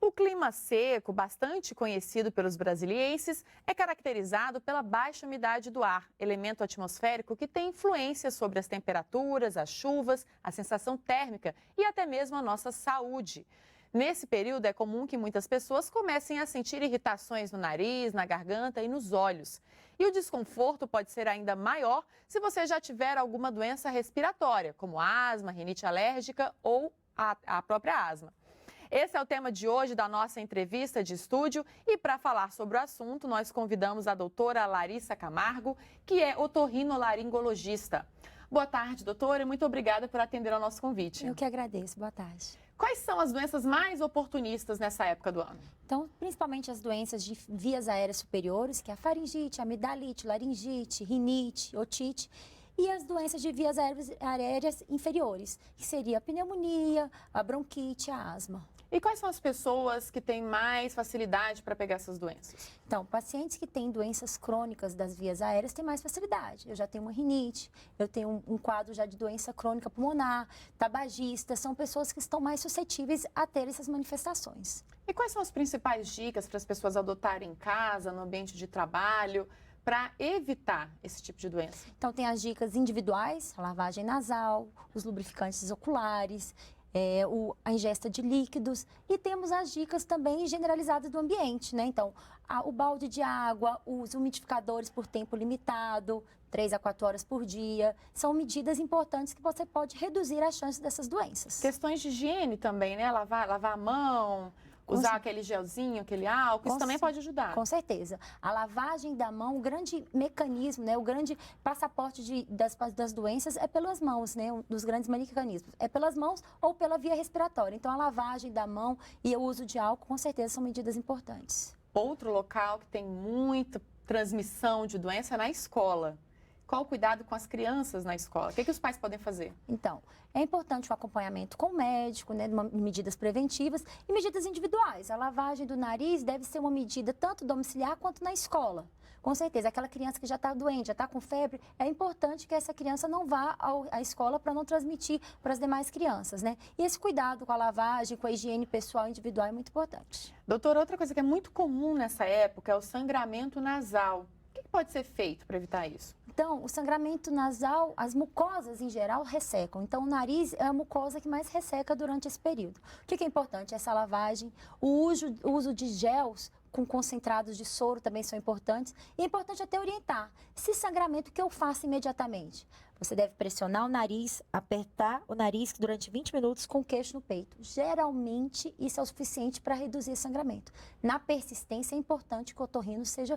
O clima seco, bastante conhecido pelos brasilienses, é caracterizado pela baixa umidade do ar, elemento atmosférico que tem influência sobre as temperaturas, as chuvas, a sensação térmica e até mesmo a nossa saúde. Nesse período, é comum que muitas pessoas comecem a sentir irritações no nariz, na garganta e nos olhos. E o desconforto pode ser ainda maior se você já tiver alguma doença respiratória, como asma, rinite alérgica ou a própria asma. Esse é o tema de hoje da nossa entrevista de estúdio e para falar sobre o assunto, nós convidamos a doutora Larissa Camargo, que é otorrinolaringologista. Boa tarde, doutora, e muito obrigada por atender ao nosso convite. Eu que agradeço, boa tarde. Quais são as doenças mais oportunistas nessa época do ano? Então, principalmente as doenças de vias aéreas superiores, que é a faringite, amidalite, laringite, rinite, otite. E as doenças de vias aéreas inferiores, que seria a pneumonia, a bronquite, a asma. E quais são as pessoas que têm mais facilidade para pegar essas doenças? Então, pacientes que têm doenças crônicas das vias aéreas têm mais facilidade. Eu já tenho uma rinite, eu tenho um quadro já de doença crônica pulmonar, tabagista, são pessoas que estão mais suscetíveis a ter essas manifestações. E quais são as principais dicas para as pessoas adotarem em casa, no ambiente de trabalho, para evitar esse tipo de doença? Então, tem as dicas individuais, a lavagem nasal, os lubrificantes oculares, a ingesta de líquidos e temos as dicas também generalizadas do ambiente, né? Então, o balde de água, os umidificadores por tempo limitado, 3 a 4 horas por dia, são medidas importantes que você pode reduzir as chances dessas doenças. Questões de higiene também, né? Lavar a mão, usar aquele gelzinho, aquele álcool, isso também pode ajudar. Com certeza. A lavagem da mão, o grande mecanismo, né, o grande passaporte das doenças é pelas mãos, né, um dos grandes mecanismos. É pelas mãos ou pela via respiratória. Então, a lavagem da mão e o uso de álcool, com certeza, são medidas importantes. Outro local que tem muita transmissão de doença é na escola. Qual o cuidado com as crianças na escola? O que os pais podem fazer? Então, é importante o acompanhamento com o médico, né, medidas preventivas e medidas individuais. A lavagem do nariz deve ser uma medida tanto domiciliar quanto na escola. Com certeza, aquela criança que já está doente, já está com febre, é importante que essa criança não vá à escola para não transmitir para as demais crianças, né? E esse cuidado com a lavagem, com a higiene pessoal individual é muito importante. Doutora, outra coisa que é muito comum nessa época é o sangramento nasal. O que pode ser feito para evitar isso? Então, o sangramento nasal, as mucosas em geral ressecam. Então, o nariz é a mucosa que mais resseca durante esse período. O que é importante? Essa lavagem, o uso de gels com concentrados de soro também são importantes. E é importante até orientar. Se sangramento, o que eu faço imediatamente? Você deve pressionar o nariz, apertar o nariz durante 20 minutos com o queixo no peito. Geralmente, isso é o suficiente para reduzir esse sangramento. Na persistência, é importante que o otorrino seja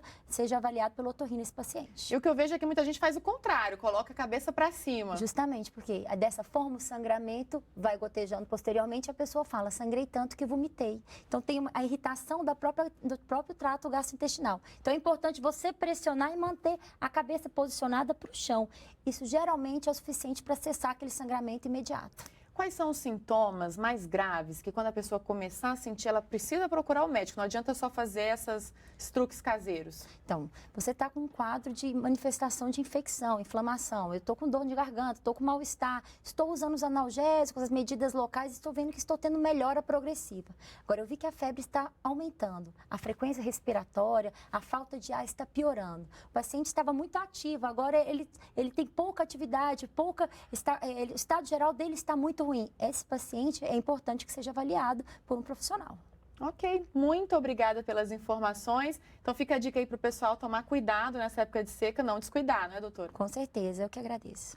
avaliado pelo otorrino esse paciente. E o que eu vejo é que muita gente faz o contrário, coloca a cabeça para cima. Justamente, porque dessa forma o sangramento vai gotejando posteriormente e a pessoa fala, sangrei tanto que vomitei. Então, tem a irritação do próprio trato gastrointestinal. Então, é importante você pressionar e manter a cabeça posicionada para o chão. Isso geralmente é o suficiente para cessar aquele sangramento imediato. Quais são os sintomas mais graves que quando a pessoa começar a sentir, ela precisa procurar o médico? Não adianta só fazer esses truques caseiros. Então, você está com um quadro de manifestação de infecção, inflamação. Eu estou com dor de garganta, estou com mal-estar, estou usando os analgésicos, as medidas locais, estou vendo que estou tendo melhora progressiva. Agora, eu vi que a febre está aumentando, a frequência respiratória, a falta de ar está piorando. O paciente estava muito ativo, agora ele tem pouca atividade, o estado geral dele está muito ruim. Esse paciente é importante que seja avaliado por um profissional. Ok, muito obrigada pelas informações. Então fica a dica aí para o pessoal tomar cuidado nessa época de seca, não descuidar, não é, doutora? Com certeza, eu que agradeço.